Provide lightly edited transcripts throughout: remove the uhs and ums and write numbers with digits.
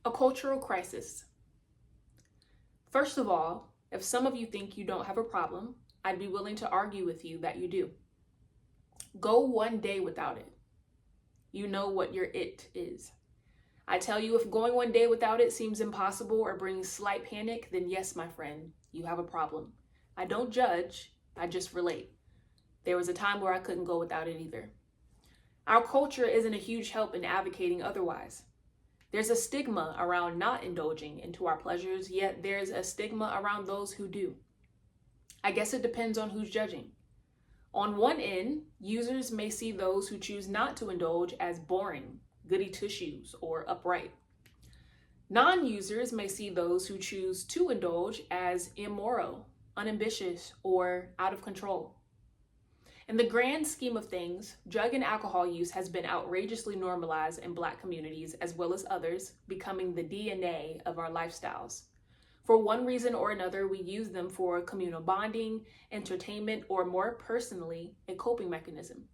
A cultural crisis. First of all, if some of you think you don't have a problem, I'd be willing to argue with you that you do. Go one day without it. You know what your it is. I tell you, if going one day without it seems impossible or brings slight panic, then yes, my friend, you have a problem. I don't judge, I just relate. There was a time where I couldn't go without it either. Our culture isn't a huge help in advocating otherwise. There's a stigma around not indulging into our pleasures, yet there's a stigma around those who do. I guess it depends on who's judging. On one end, users may see those who choose not to indulge as boring, goody two-shoes, or upright. Non-users may see those who choose to indulge as immoral, unambitious, or out of control. In the grand scheme of things, drug and alcohol use has been outrageously normalized in Black communities as well as others, becoming the DNA of our lifestyles. For one reason or another, we use them for communal bonding, entertainment, or more personally, a coping mechanism.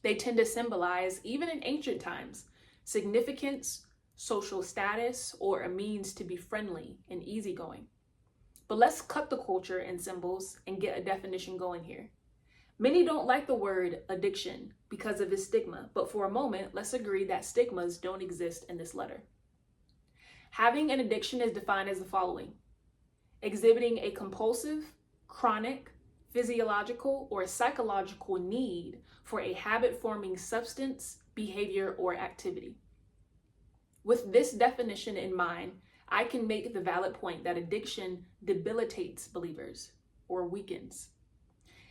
They tend to symbolize, even in ancient times, significance, social status, or a means to be friendly and easygoing. But let's cut the culture and symbols and get a definition going here. Many don't like the word addiction because of its stigma, but for a moment, let's agree that stigmas don't exist in this letter. Having an addiction is defined as the following: exhibiting a compulsive, chronic, physiological, or psychological need for a habit-forming substance, behavior, or activity. With this definition in mind, I can make the valid point that addiction debilitates believers or weakens.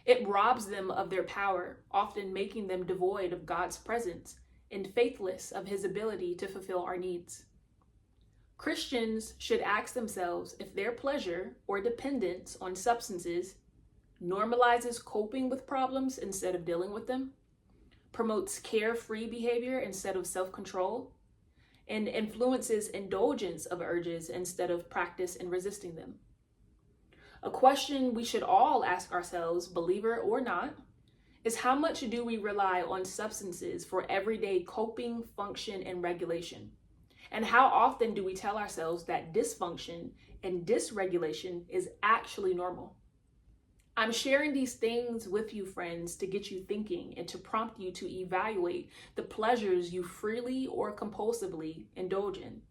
It robs them of their power, often making them devoid of God's presence and faithless of His ability to fulfill our needs. Christians should ask themselves if their pleasure or dependence on substances normalizes coping with problems instead of dealing with them, promotes carefree behavior instead of self-control, and influences indulgence of urges instead of practice in resisting them. A question we should all ask ourselves, believer or not, is how much do we rely on substances for everyday coping, function, and regulation? And how often do we tell ourselves that dysfunction and dysregulation is actually normal? I'm sharing these things with you, friends, to get you thinking and to prompt you to evaluate the pleasures you freely or compulsively indulge in.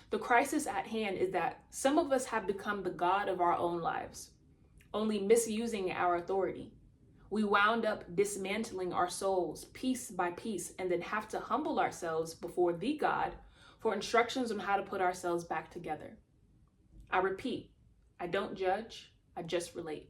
The crisis at hand is that some of us have become the God of our own lives, only misusing our authority. We wound up dismantling our souls piece by piece and then have to humble ourselves before the God for instructions on how to put ourselves back together. I repeat, I don't judge, I just relate.